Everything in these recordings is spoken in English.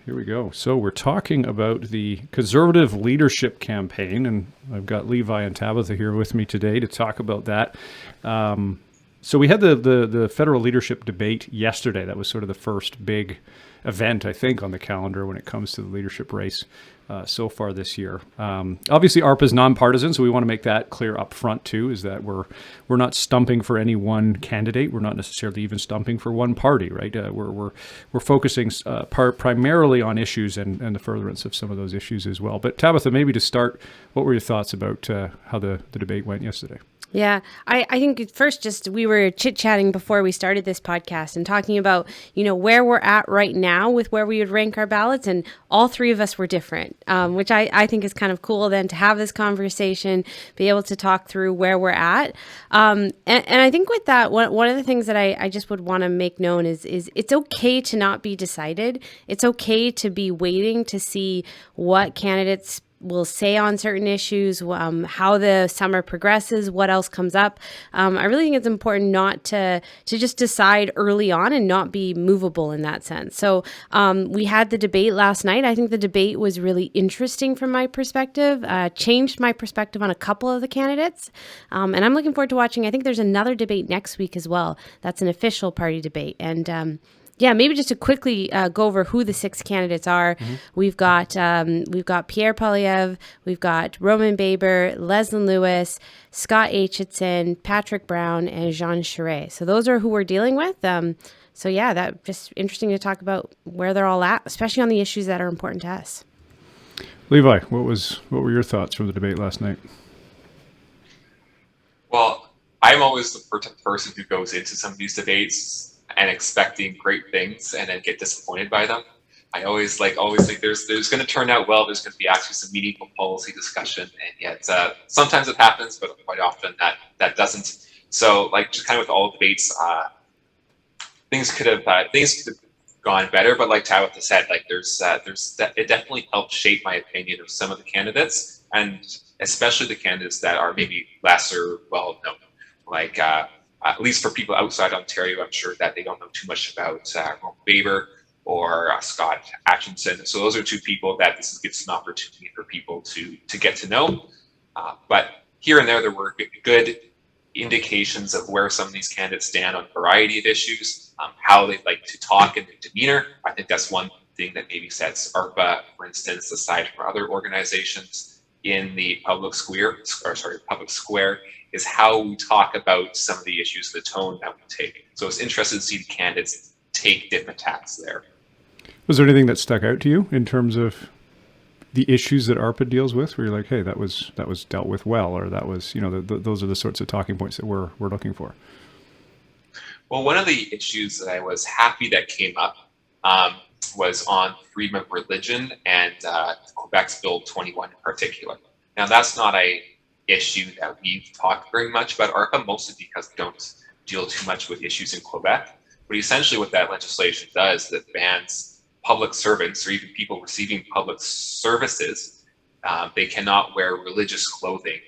Here we go. So we're talking about the Conservative Leadership Campaign, and I've got Levi and Tabitha here with me today to talk about that. So we had the federal leadership debate yesterday. That was sort of the first big event, I think, on the calendar when it comes to the leadership race so far this year. Obviously, ARPA is nonpartisan, so we want to make that clear up front too, is that we're not stumping for any one candidate. We're not necessarily even stumping for one party, right? We're focusing primarily on issues and the furtherance of some of those issues as well. But Tabitha, maybe to start, what were your thoughts about how the debate went yesterday? Yeah, I think first just we were chit-chatting before we started this podcast and talking about, where we're at right now with where we would rank our ballots. And all three of us were different, which I think is kind of cool then to have this conversation, be able to talk through where we're at. And I think with that, one of the things that I just would want to make known is it's okay to not be decided. It's okay to be waiting to see what candidates will say on certain issues, how the summer progresses, what else comes up. I really think it's important not to just decide early on and not be movable in that sense. So we had the debate last night. I think the debate was really interesting from my perspective, changed my perspective on a couple of the candidates. And I'm looking forward to watching. I think there's another debate next week as well. That's an official party debate. And yeah, maybe just to quickly go over who the six candidates are. Mm-hmm. We've got Pierre Poilievre, we've got Roman Baber, Leslyn Lewis, Scott Aitchison, Patrick Brown, and Jean Charest. So those are who we're dealing with. So yeah, that just interesting to talk about where they're all at, especially on the issues that are important to us. Levi, what were your thoughts from the debate last night? Well, I'm always the person who goes into some of these debates and expecting great things and then get disappointed by them. I always think there's going to turn out well. There's going to be actually some meaningful policy discussion, and yet sometimes it happens, but quite often that doesn't. So just kind of with all debates, things could have gone better. But like Tabitha said, it definitely helped shape my opinion of some of the candidates, and especially the candidates that are maybe lesser well known, at least for people outside Ontario, I'm sure that they don't know too much about Roman Baber or Scott Aitchison. So those are two people that this gives an opportunity for people to get to know. But here and there were good indications of where some of these candidates stand on a variety of issues, how they like to talk and their demeanor. I think that's one thing that maybe sets ARPA, for instance, aside from other organizations in the public square, is how we talk about some of the issues, the tone that we take. So it's interesting to see the candidates take different tacks there. Was there anything that stuck out to you in terms of the issues that ARPA deals with, where you're like, hey, that was dealt with well, or that was, those are the sorts of talking points that we're looking for? Well, one of the issues that I was happy that came up was on freedom of religion and Quebec's Bill 21 in particular. Now, that's not a issue that we've talked very much about ARPA, mostly because we don't deal too much with issues in Quebec. But essentially what that legislation does, that bans public servants or even people receiving public services, they cannot wear religious clothing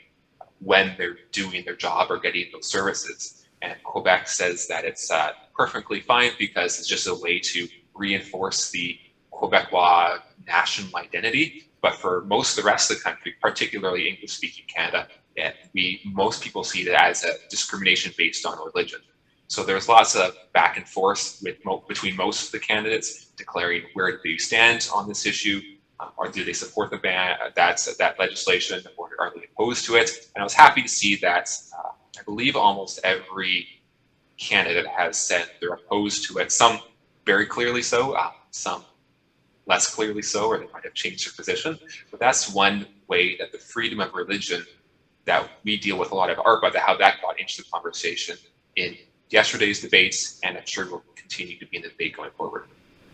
when they're doing their job or getting those services. And Quebec says that it's perfectly fine because it's just a way to reinforce the Quebecois national identity. But for most of the rest of the country, particularly English-speaking Canada, most people see it as a discrimination based on religion. So there's lots of back and forth between most of the candidates declaring where they stand on this issue, or do they support the ban, that legislation, or are they opposed to it? And I was happy to see that I believe almost every candidate has said they're opposed to it. Some very clearly so, some less clearly so, or they might have changed their position. But that's one way that the freedom of religion that we deal with a lot of ARPA, how that got into the conversation in yesterday's debates, and I'm sure will continue to be in the debate going forward.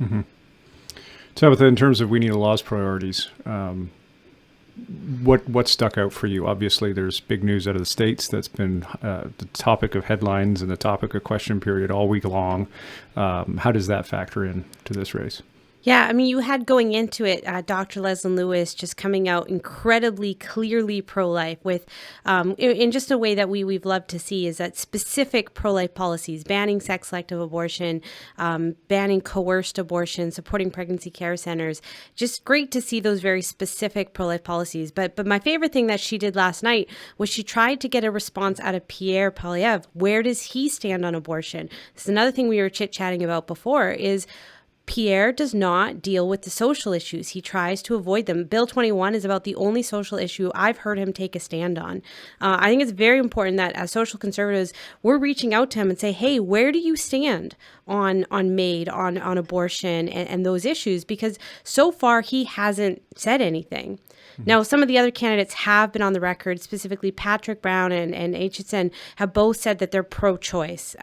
Mm-hmm. Tabitha, in terms of We Need a Law's priorities, what stuck out for you? Obviously, there's big news out of the States that's been the topic of headlines and the topic of question period all week long. How does that factor in to this race? Yeah, I mean, you had going into it, Dr. Leslyn Lewis just coming out incredibly clearly pro-life with, in just a way that we've loved to see, is that specific pro-life policies, banning sex-selective abortion, banning coerced abortion, supporting pregnancy care centers. Just great to see those very specific pro-life policies. But my favorite thing that she did last night was she tried to get a response out of Pierre Poilievre. Where does he stand on abortion? This is another thing we were chit-chatting about before, is Pierre does not deal with the social issues. He tries to avoid them. Bill 21 is about the only social issue I've heard him take a stand on. I think it's very important that as social conservatives, we're reaching out to him and say, hey, where do you stand on MAID, on abortion and those issues? Because so far he hasn't said anything. Now, some of the other candidates have been on the record, specifically Patrick Brown and HSN have both said that they're pro-choice.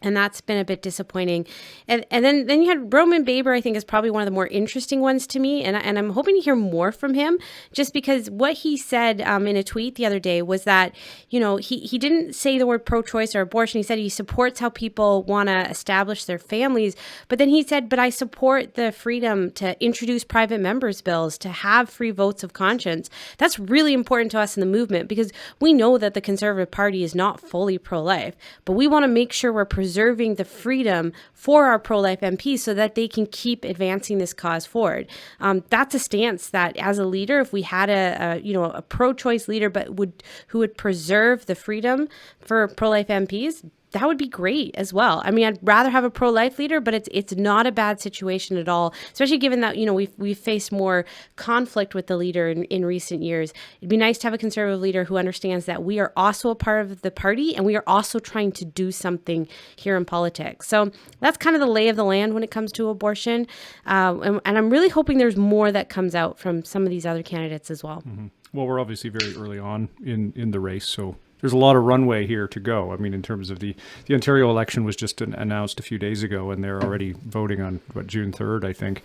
And that's been a bit disappointing. And then you had Roman Baber, I think, is probably one of the more interesting ones to me. And I'm hoping to hear more from him, just because what he said in a tweet the other day was that, he didn't say the word pro-choice or abortion. He said he supports how people want to establish their families. But then he said, but I support the freedom to introduce private members' bills, to have free votes of conscience. That's really important to us in the movement, because we know that the Conservative Party is not fully pro-life. But we want to make sure we're preserving the freedom for our pro-life MPs so that they can keep advancing this cause forward. That's a stance that, as a leader, if we had a pro-choice leader, but who would preserve the freedom for pro-life MPs, that would be great as well. I mean, I'd rather have a pro-life leader, but it's not a bad situation at all, especially given that, we've faced more conflict with the leader in recent years. It'd be nice to have a conservative leader who understands that we are also a part of the party and we are also trying to do something here in politics. So that's kind of the lay of the land when it comes to abortion. And I'm really hoping there's more that comes out from some of these other candidates as well. Mm-hmm. Well, we're obviously very early on in the race, so there's a lot of runway here to go. I mean, in terms of the Ontario election was just announced a few days ago, and they're already voting on June 3rd, I think,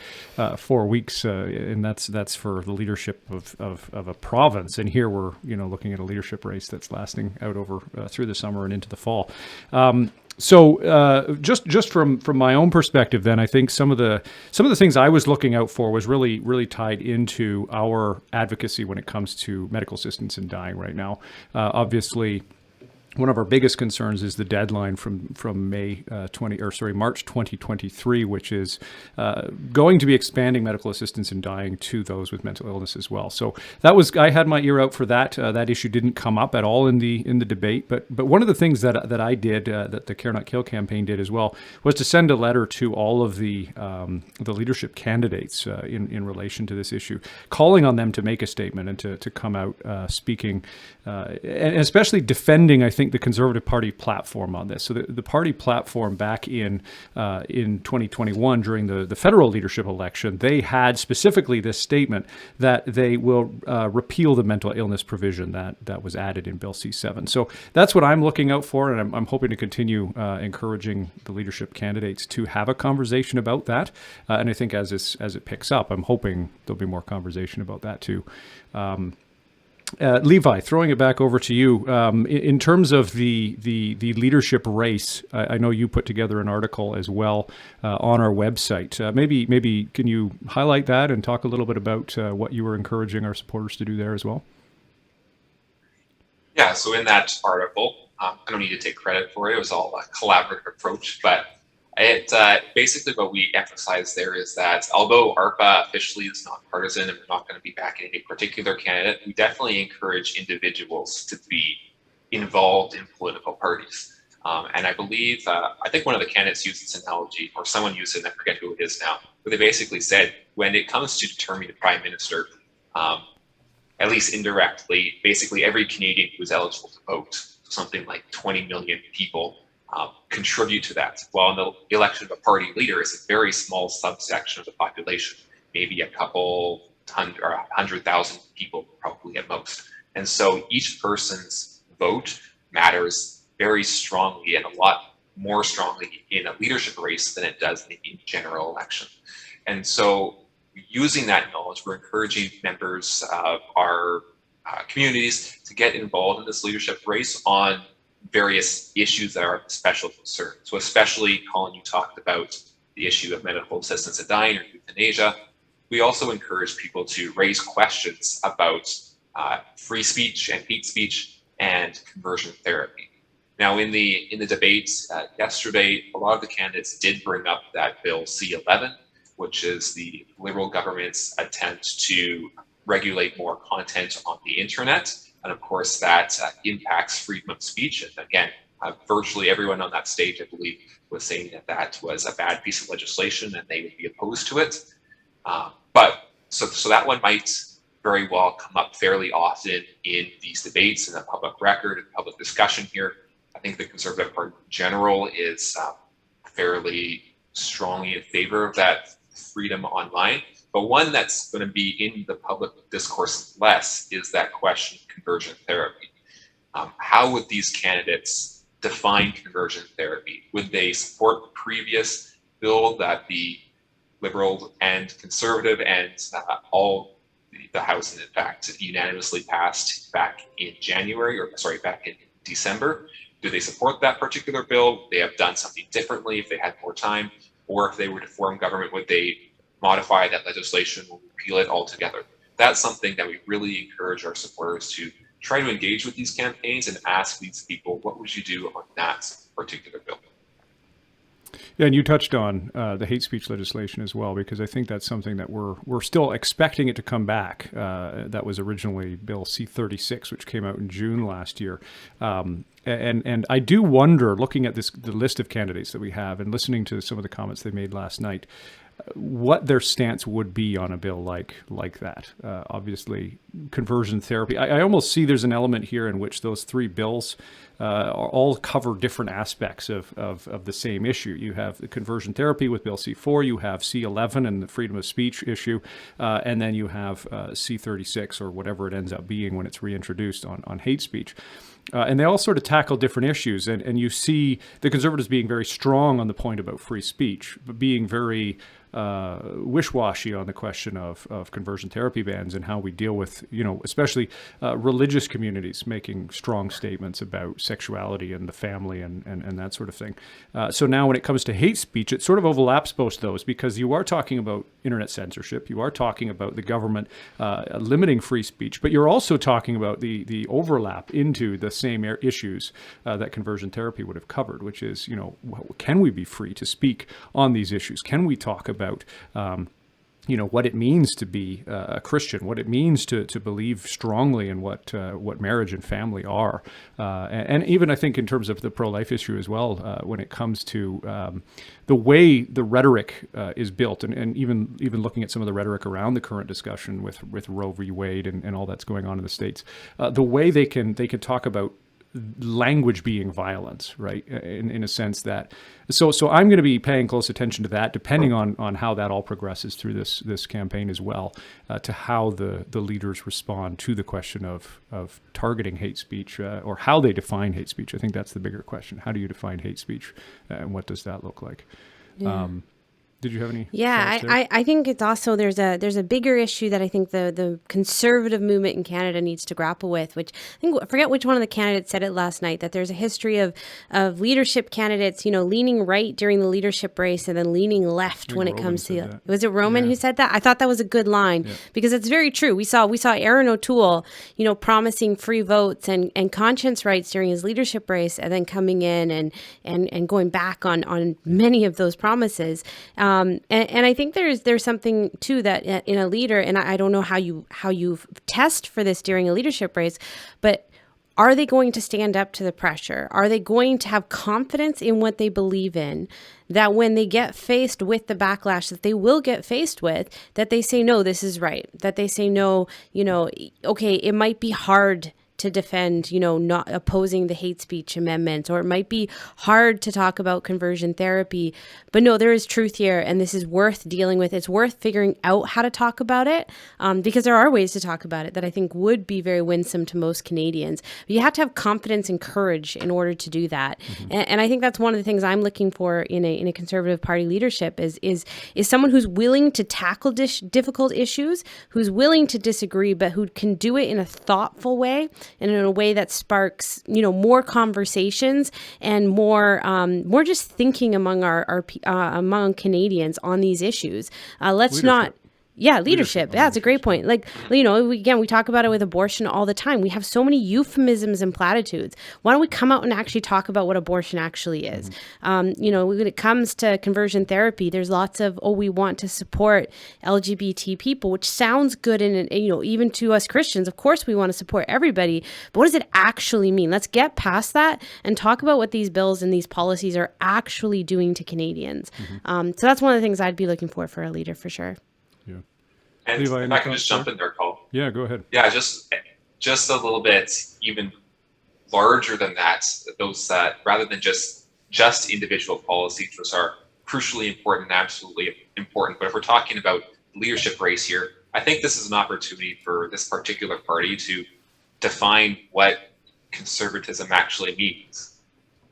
4 weeks, and that's for the leadership of a province. And here we're looking at a leadership race that's lasting out over through the summer and into the fall. So just from my own perspective, then I think some of the things I was looking out for was really tied into our advocacy when it comes to medical assistance in dying right now. Obviously, one of our biggest concerns is the deadline from March 2023, which is going to be expanding medical assistance in dying to those with mental illness as well. So I had my ear out for that. That issue didn't come up at all in the debate. But one of the things that I did, that the Care Not Kill campaign did as well, was to send a letter to all of the leadership candidates in relation to this issue, calling on them to make a statement and to come out speaking, and especially defending, I think, the Conservative Party platform on this. So the party platform back in 2021 during the federal leadership election, they had specifically this statement that they will repeal the mental illness provision that was added in Bill C-7. So that's what I'm looking out for, and I'm hoping to continue encouraging the leadership candidates to have a conversation about that. And I think as it picks up, I'm hoping there'll be more conversation about that too. Levi, throwing it back over to you. In terms of the leadership race, I know you put together an article as well on our website. Maybe can you highlight that and talk a little bit about what you were encouraging our supporters to do there as well? Yeah, so in that article, I don't need to take credit for it. It was all a collaborative approach, but it basically what we emphasize there is that although ARPA officially is not partisan and we're not going to be backing any particular candidate, we definitely encourage individuals to be involved in political parties. And I believe, I think one of the candidates used this analogy, or someone used it, and I forget who it is now, but they basically said, when it comes to determining the prime minister, at least indirectly, basically every Canadian who is eligible to vote, something like 20 million people, contribute to that. While in the election of a party leader is a very small subsection of the population, maybe a couple hundred or 100,000 people probably at most. And so each person's vote matters very strongly, and a lot more strongly in a leadership race than it does in general election. And so using that knowledge, we're encouraging members of our communities to get involved in this leadership race on various issues that are of special concern. So especially, Colin, you talked about the issue of medical assistance in dying or euthanasia. We also encourage people to raise questions about free speech and hate speech and conversion therapy. Now, in the debate yesterday, a lot of the candidates did bring up that Bill C-11, which is the Liberal government's attempt to regulate more content on the internet. And of course, that impacts freedom of speech. And again, virtually everyone on that stage, I believe, was saying that that was a bad piece of legislation and they would be opposed to it. So that one might very well come up fairly often in these debates, in the public record and public discussion here. I think the Conservative Party in general is fairly strongly in favor of that freedom online. But one that's going to be in the public discourse less is that question of conversion therapy. How would these candidates define conversion therapy? Would they support the previous bill that the Liberal and Conservative and all the House, in fact, unanimously passed back in December? Do they support that particular bill? Would they have done something differently if they had more time? Or if they were to form government, would they modify that legislation or repeal it altogether? That's something that we really encourage our supporters to try to engage with these campaigns and ask these people, what would you do on that particular bill? Yeah, and you touched on the hate speech legislation as well, because I think that's something that we're still expecting it to come back. That was originally Bill C-36, which came out in June last year. And I do wonder, looking at the list of candidates that we have and listening to some of the comments they made last night, what their stance would be on a bill like that. Obviously, conversion therapy. I almost see there's an element here in which those three bills all cover different aspects of the same issue. You have the conversion therapy with Bill C-4, you have C-11 and the freedom of speech issue, and then you have C-36 or whatever it ends up being when it's reintroduced on hate speech. And they all sort of tackle different issues. And you see the Conservatives being very strong on the point about free speech, but being very wish-washy on the question of conversion therapy bans and how we deal with, especially religious communities making strong statements about sexuality and the family and that sort of thing. So now when it comes to hate speech, it sort of overlaps both those, because you are talking about internet censorship, you are talking about the government limiting free speech, but you're also talking about the overlap into the same issues that conversion therapy would have covered, which is, can we be free to speak on these issues? Can we talk about what it means to be a Christian, what it means to believe strongly in what marriage and family are, and even I think in terms of the pro-life issue as well, when it comes to the way the rhetoric is built, and even looking at some of the rhetoric around the current discussion with Roe v. Wade and all that's going on in the States, the way they can talk about language being violence, right? In a sense that, so I'm going to be paying close attention to that, depending on how that all progresses through this campaign as well, to how the leaders respond to the question of targeting hate speech, or how they define hate speech. I think that's the bigger question. How do you define hate speech, and what does that look like? Yeah. Did you have any? Yeah, I think it's also there's a bigger issue that I think the conservative movement in Canada needs to grapple with, which I forget which one of the candidates said it last night, that there's a history of leadership candidates, leaning right during the leadership race and then leaning left when it comes to was it Roman who said that? I thought that was a good line because it's very true. We saw Aaron O'Toole, promising free votes and conscience rights during his leadership race, and then coming in and going back on many of those promises. And I think there's something too that in a leader, and I don't know how you test for this during a leadership race, but are they going to stand up to the pressure? Are they going to have confidence in what they believe in, that when they get faced with the backlash that they will get faced with, that they say, no, this is right, that they say, no, okay, it might be hard to defend, not opposing the hate speech amendments, or it might be hard to talk about conversion therapy, but no, there is truth here, and this is worth dealing with. It's worth figuring out how to talk about it, because there are ways to talk about it that I think would be very winsome to most Canadians. But you have to have confidence and courage in order to do that, and I think that's one of the things I'm looking for in a Conservative Party leadership is someone who's willing to tackle difficult issues, who's willing to disagree, but who can do it in a thoughtful way. and in a way that sparks, more conversations and more just thinking among among Canadians on these issues. Let's not. Yeah, leadership. Yeah, that's a great point. Like, we talk about it with abortion all the time. We have so many euphemisms and platitudes. Why don't we come out and actually talk about what abortion actually is? When it comes to conversion therapy, there's lots of, we want to support LGBT people, which sounds good. And, even to us Christians, of course, we want to support everybody. But what does it actually mean? Let's get past that and talk about what these bills and these policies are actually doing to Canadians. So that's one of the things I'd be looking for a leader, for sure. Yeah. And Levi, if I can just jump in there, Colin. Yeah, go ahead. Yeah, just a little bit even larger than that. Those rather than just individual policies, which are crucially important and absolutely important. But if we're talking about leadership race here, I think this is an opportunity for this particular party to define what conservatism actually means.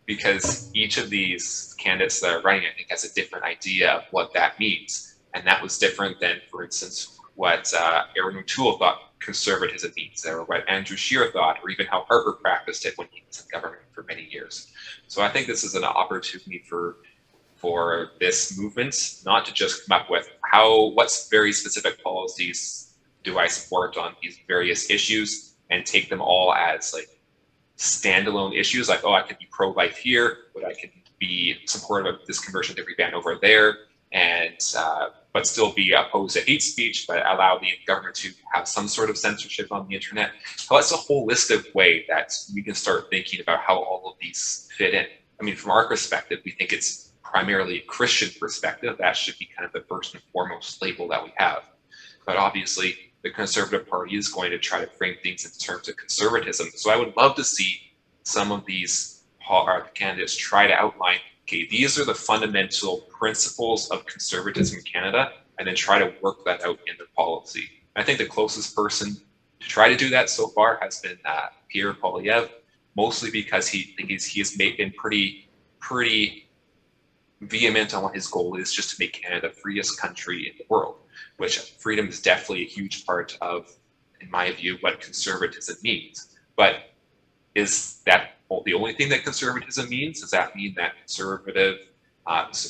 Because each of these candidates that are running, I think, has a different idea of what that means. And that was different than, for instance, what Aaron O'Toole thought conservatism means, or what Andrew Scheer thought, or even how Harper practiced it when he was in government for many years. So I think this is an opportunity for this movement not to just come up with what's very specific policies do I support on these various issues and take them all as like standalone issues, like, I could be pro-life here, but I could be supportive of this conversion therapy ban over there, and but still be opposed to hate speech, but allow the government to have some sort of censorship on the internet. So that's a holistic way that we can start thinking about how all of these fit in. I mean, from our perspective, we think it's primarily a Christian perspective. That should be kind of the first and foremost label that we have. But obviously, the Conservative Party is going to try to frame things in terms of conservatism. So I would love to see some of these candidates try to outline, okay, these are the fundamental principles of conservatism in Canada, and then try to work that out in their policy. I think the closest person to try to do that so far has been Pierre Poilievre, mostly because he has been pretty vehement on what his goal is, just to make Canada the freest country in the world, which freedom is definitely a huge part of, in my view, what conservatism means. But is that the only thing that conservatism means? Does that mean that conservative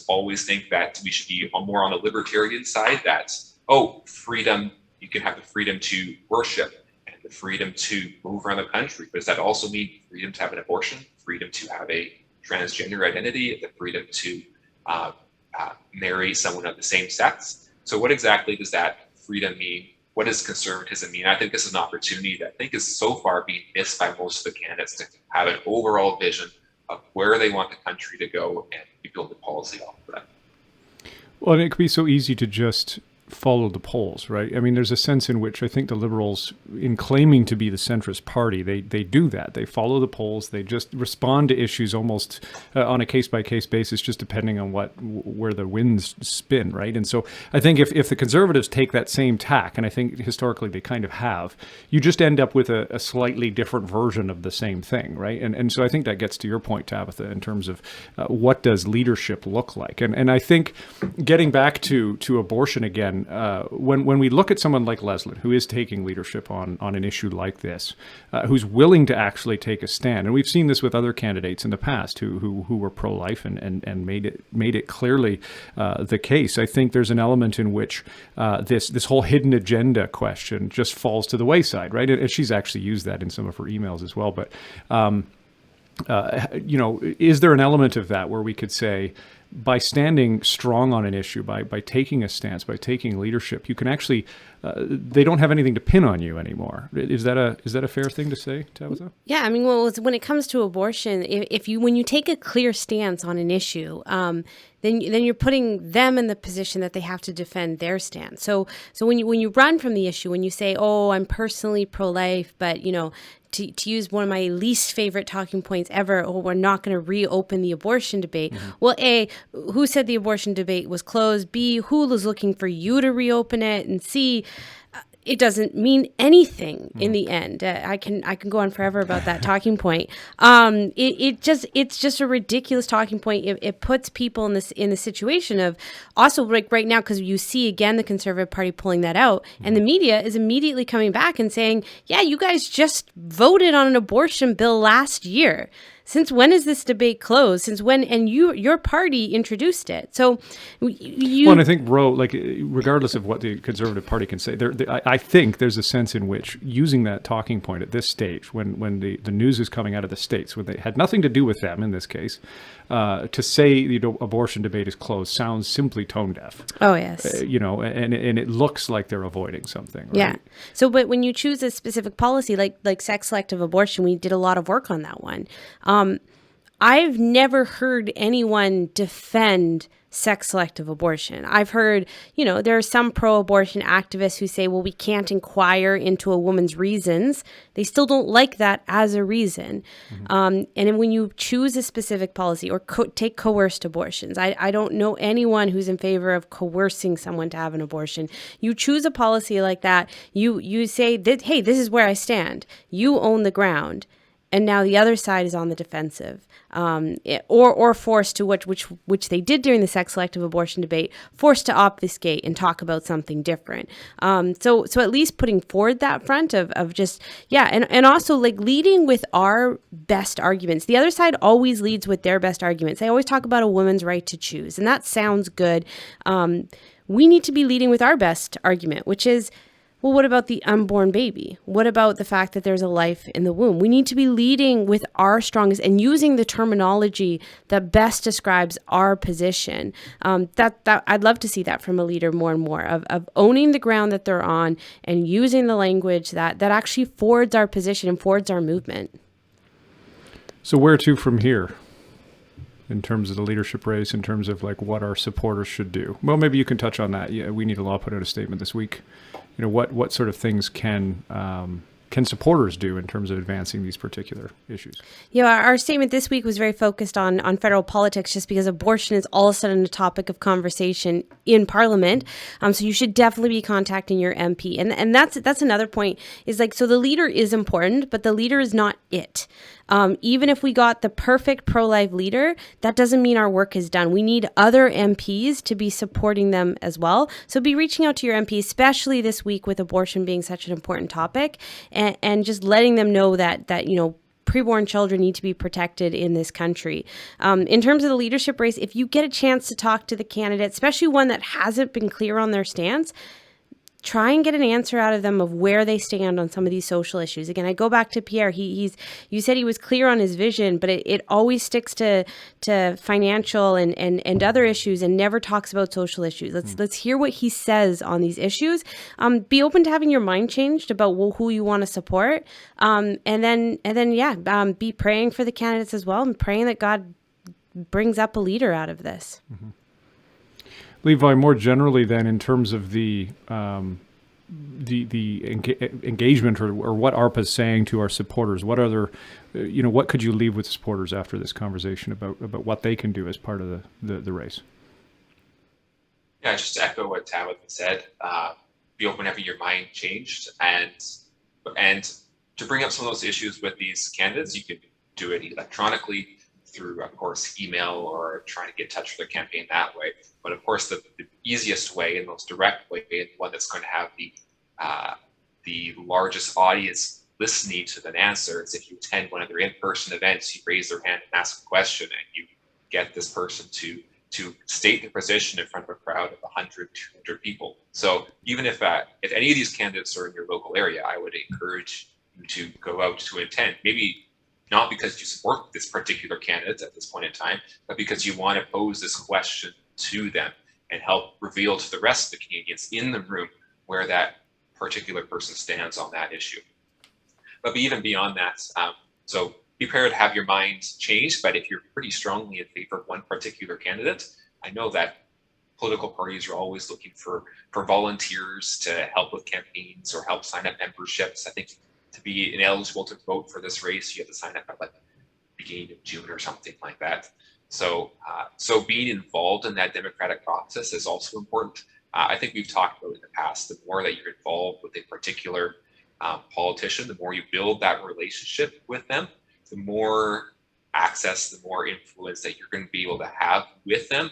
always think that we should be more on the libertarian side, that, freedom, you can have the freedom to worship and the freedom to move around the country, but does that also mean freedom to have an abortion, freedom to have a transgender identity, the freedom to marry someone of the same sex? So what exactly does that freedom mean? What does conservatism mean? I think this is an opportunity that I think is so far being missed by most of the candidates, to have an overall vision of where they want the country to go and build a policy off of that. Well, and it could be so easy to just follow the polls, right? I mean, there's a sense in which I think the Liberals, in claiming to be the centrist party, they do that. They follow the polls. They just respond to issues almost on a case-by-case basis, just depending on where the winds spin, right? And so I think if the Conservatives take that same tack, and I think historically they kind of have, you just end up with a slightly different version of the same thing, right? And so I think that gets to your point, Tabitha, in terms of what does leadership look like? And I think getting back to abortion again, when we look at someone like Leslyn, who is taking leadership on an issue like this, who's willing to actually take a stand, and we've seen this with other candidates in the past who were pro-life and made it clearly the case. I think there's an element in which this whole hidden agenda question just falls to the wayside, right? And she's actually used that in some of her emails as well. But is there an element of that where we could say, by standing strong on an issue, by taking a stance, by taking leadership, you can actually, they don't have anything to pin on you anymore. Is that a fair thing to say, Tabitha? Yeah, I mean, well, when it comes to abortion, when you take a clear stance on an issue, then you're putting them in the position that they have to defend their stance. So when you run from the issue, when you say, I'm personally pro-life, but to use one of my least favorite talking points ever, we're not going to reopen the abortion debate. Mm-hmm. Well, A, who said the abortion debate was closed? B, who was looking for you to reopen it? And C, it doesn't mean anything in the end. I can go on forever about that talking point. It's just a ridiculous talking point. It puts people in the situation of also like right now, because you see again the Conservative Party pulling that out, and the media is immediately coming back and saying, yeah, you guys just voted on an abortion bill last year. Since when is this debate closed? Since when? And your party introduced it. So you. Well, and I think, Ro, like, regardless of what the Conservative Party can say, I think there's a sense in which using that talking point at this stage, when the news is coming out of the States, when they had nothing to do with them in this case, to say the abortion debate is closed sounds simply tone deaf. Oh, yes. And it looks like they're avoiding something. Right? Yeah. So, but when you choose a specific policy, like sex selective abortion, we did a lot of work on that one. I've never heard anyone defend sex selective abortion. I've heard, there are some pro-abortion activists who say, well, we can't inquire into a woman's reasons. They still don't like that as a reason. And then when you choose a specific policy or take coerced abortions, I don't know anyone who's in favor of coercing someone to have an abortion. You choose a policy like that, you say that, hey, this is where I stand. You own the ground. And now the other side is on the defensive, or forced to which they did during the sex selective abortion debate, forced to obfuscate and talk about something different. So at least putting forward that front of just and also like leading with our best arguments. The other side always leads with their best arguments. They always talk about a woman's right to choose, and that sounds good. We need to be leading with our best argument, which is, well, what about the unborn baby? What about the fact that there's a life in the womb? We need to be leading with our strongest and using the terminology that best describes our position. That I'd love to see that from a leader more and more of owning the ground that they're on and using the language that actually forwards our position and forwards our movement. So where to from here? In terms of the leadership race, in terms of like what our supporters should do. Well, maybe you can touch on that. Yeah, We Need a Law put out a statement this week. What sort of things can supporters do in terms of advancing these particular issues? Yeah, our statement this week was very focused on federal politics, just because abortion is all of a sudden a topic of conversation in Parliament. So you should definitely be contacting your MP. And that's another point is like, so the leader is important, but the leader is not it. Even if we got the perfect pro-life leader, that doesn't mean our work is done. We need other MPs to be supporting them as well. So be reaching out to your MP, especially this week with abortion being such an important topic, and just letting them know that preborn children need to be protected in this country. In terms of the leadership race, if you get a chance to talk to the candidate, especially one that hasn't been clear on their stance, try and get an answer out of them of where they stand on some of these social issues. Again, I go back to Pierre. You said he was clear on his vision, but it always sticks to financial and other issues and never talks about social issues. Let's hear what he says on these issues. Be open to having your mind changed about who you want to support, and then be praying for the candidates as well, and praying that God brings up a leader out of this. Mm-hmm. Levi, more generally then, in terms of the engagement or what ARPA is saying to our supporters, what other, what could you leave with supporters after this conversation about what they can do as part of the race? Yeah, just to echo what Tabitha said, be open to having your mind changed, and to bring up some of those issues with these candidates. You could do it electronically through, of course, email, or trying to get in touch with their campaign that way. But of course, the easiest way and most direct way, and one that's going to have the largest audience listening to an answer, is if you attend one of their in-person events, you raise their hand and ask a question, and you get this person to state their position in front of a crowd of 100, 200 people. So even if any of these candidates are in your local area, I would encourage you to go out to attend. Maybe not because you support this particular candidate at this point in time, but because you want to pose this question to them and help reveal to the rest of the Canadians in the room where that particular person stands on that issue. But even beyond that, so be prepared to have your mind changed, but if you're pretty strongly in favor of one particular candidate, I know that political parties are always looking for volunteers to help with campaigns or help sign up memberships. I think to be ineligible to vote for this race, you have to sign up at like beginning of June or something like that. So being involved in that democratic process is also important. I think we've talked about in the past, the more that you're involved with a particular politician, the more you build that relationship with them, the more access, the more influence that you're going to be able to have with them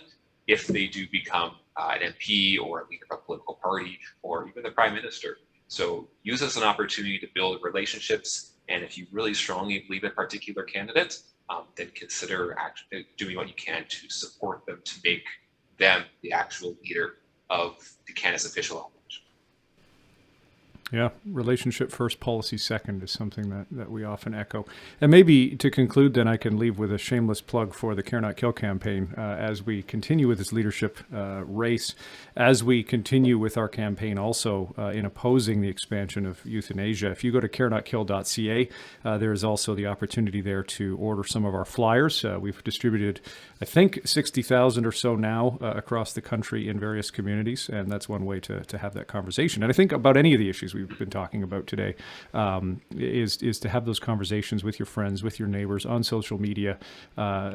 if they do become an MP or a leader of a political party or even the prime minister. So use this as an opportunity to build relationships. And if you really strongly believe in a particular candidate, then consider doing what you can to support them to make them the actual leader of the Canada's official election. Yeah, relationship first, policy second is something that we often echo. And maybe to conclude, then I can leave with a shameless plug for the Care Not Kill campaign as we continue with this leadership race, as we continue with our campaign also in opposing the expansion of euthanasia. If you go to carenotkill.ca, there is also the opportunity there to order some of our flyers. We've distributed, I think, 60,000 or so now across the country in various communities, and that's one way to have that conversation. And I think about any of the issues we've been talking about today is to have those conversations with your friends, with your neighbors on social media.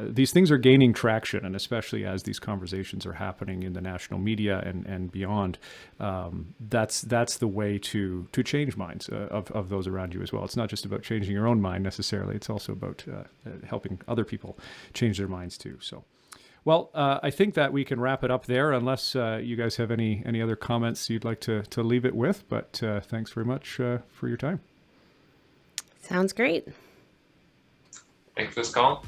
These things are gaining traction, and especially as these conversations are happening in the national media and beyond, that's the way to change minds of those around you as well. It's not just about changing your own mind necessarily. It's also about helping other people change their minds too. So. Well, I think that we can wrap it up there, unless you guys have any other comments you'd like to leave it with. But thanks very much for your time. Sounds great. Thanks for this, Colin.